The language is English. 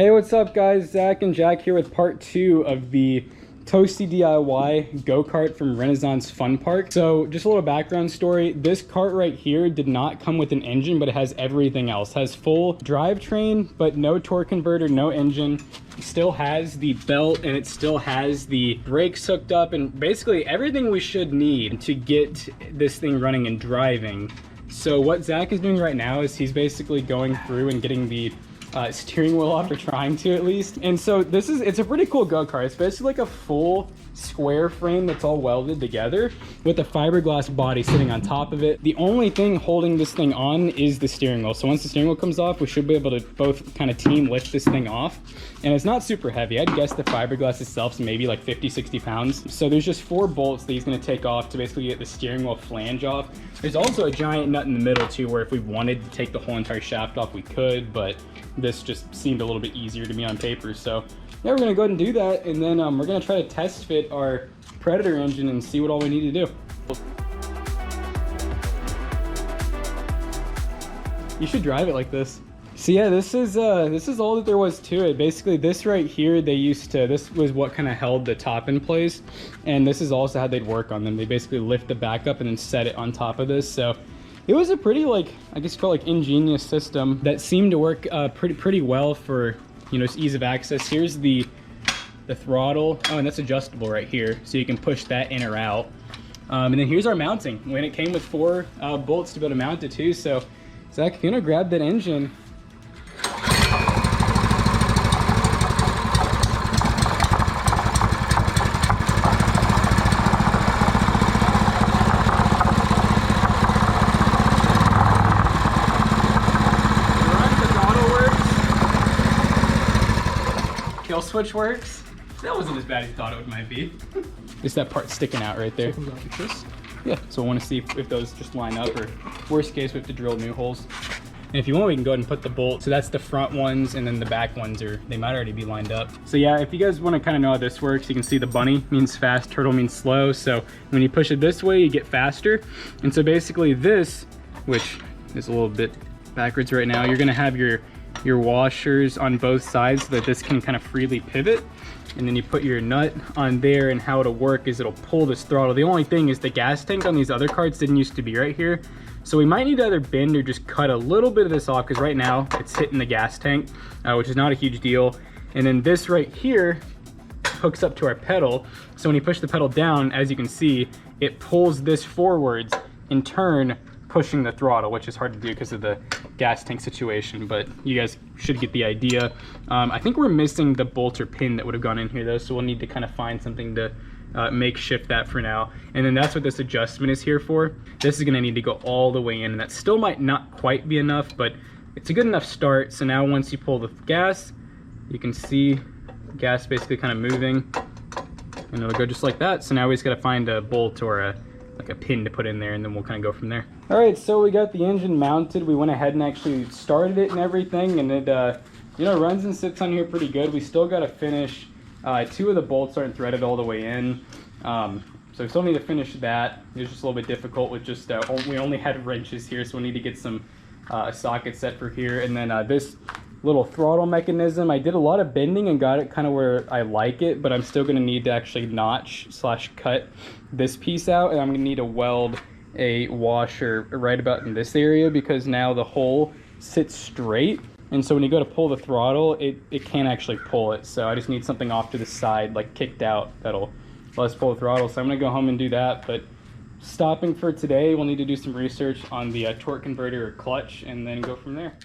Hey, what's up guys? Zach and Jack here with part 2 of the Toasty DIY go-kart from Renaissance Fun Park. So just a little background story. This kart right here did not come with an engine, but it has everything else. It has full drivetrain, but no torque converter, no engine. It still has the belt and it still has the brakes hooked up and basically everything we should need to get this thing running and driving. So what Zach is doing right now is he's basically going through and getting the steering wheel off, or trying to at least. And so it's a pretty cool go-kart. It's basically like a full square frame that's all welded together with a fiberglass body sitting on top of it. The only thing holding this thing on is the steering wheel. So once the steering wheel comes off, we should be able to both kind of team lift this thing off. And it's not super heavy. I'd guess the fiberglass itself is maybe like 50-60 pounds. So there's just 4 bolts that he's going to take off to basically get the steering wheel flange off. There's also a giant nut in the middle too, where if we wanted to take the whole entire shaft off, we could, but this just seemed a little bit easier to me on paper. So yeah, we're gonna go ahead and do that, and then we're gonna try to test fit our Predator engine and see what all we need to do. You should drive it like this. So yeah, this is all that there was to it. Basically, this right here, this was what kind of held the top in place, and this is also how they'd work on them. They basically lift the back up and then set it on top of this. So it was a pretty, like, I guess called like ingenious system that seemed to work pretty well for, you know, ease of access. Here's the throttle. Oh, and that's adjustable right here, so you can push that in or out. And then here's our mounting. When it came with 4 bolts to be able to mount it too. So Zach, if you want to grab that engine. Kill switch works. That wasn't as bad as I thought it might be. Just that part sticking out right there. Yeah, so I want to see if those just line up, or worst case we have to drill new holes. And if you want, we can go ahead and put the bolt. So that's the front ones, and then the back ones they might already be lined up. So yeah, if you guys want to kind of know how this works, you can see the bunny means fast, turtle means slow. So when you push it this way, you get faster. And so basically this, which is a little bit backwards right now, you're gonna have your washers on both sides so that this can kind of freely pivot, and then you put your nut on there, and how it'll work is it'll pull this throttle. The only thing is the gas tank on these other carts didn't used to be right here, so we might need to either bend or just cut a little bit of this off, because right now it's hitting the gas tank, which is not a huge deal. And then this right here hooks up to our pedal, so when you push the pedal down, as you can see, it pulls this forwards, in turn pushing the throttle, which is hard to do because of the gas tank situation, but you guys should get the idea. I think we're missing the bolt or pin that would have gone in here though, so we'll need to kind of find something to makeshift that for now. And then that's what this adjustment is here for. This is gonna need to go all the way in, and that still might not quite be enough, but it's a good enough start. So now once you pull the gas, you can see gas basically kind of moving, and it'll go just like that. So now we just gotta find a bolt or a pin to put in there, and then we'll kind of go from there. All right, so we got the engine mounted. We went ahead and actually started it and everything, and it you know, runs and sits on here pretty good. We still got to finish 2 of the bolts aren't threaded all the way in, so we still need to finish that. It was just a little bit difficult with just we only had wrenches here, so we need to get some sockets set for here. And then this little throttle mechanism, I did a lot of bending and got it kind of where I like it, but I'm still going to need to actually notch/cut this piece out, and I'm going to need to weld a washer right about in this area, because now the hole sits straight, and so when you go to pull the throttle, it can't actually pull it. So I just need something off to the side, like kicked out, that'll let us pull the throttle. So I'm going to go home and do that. But stopping for today, we'll need to do some research on the torque converter or clutch, and then go from there.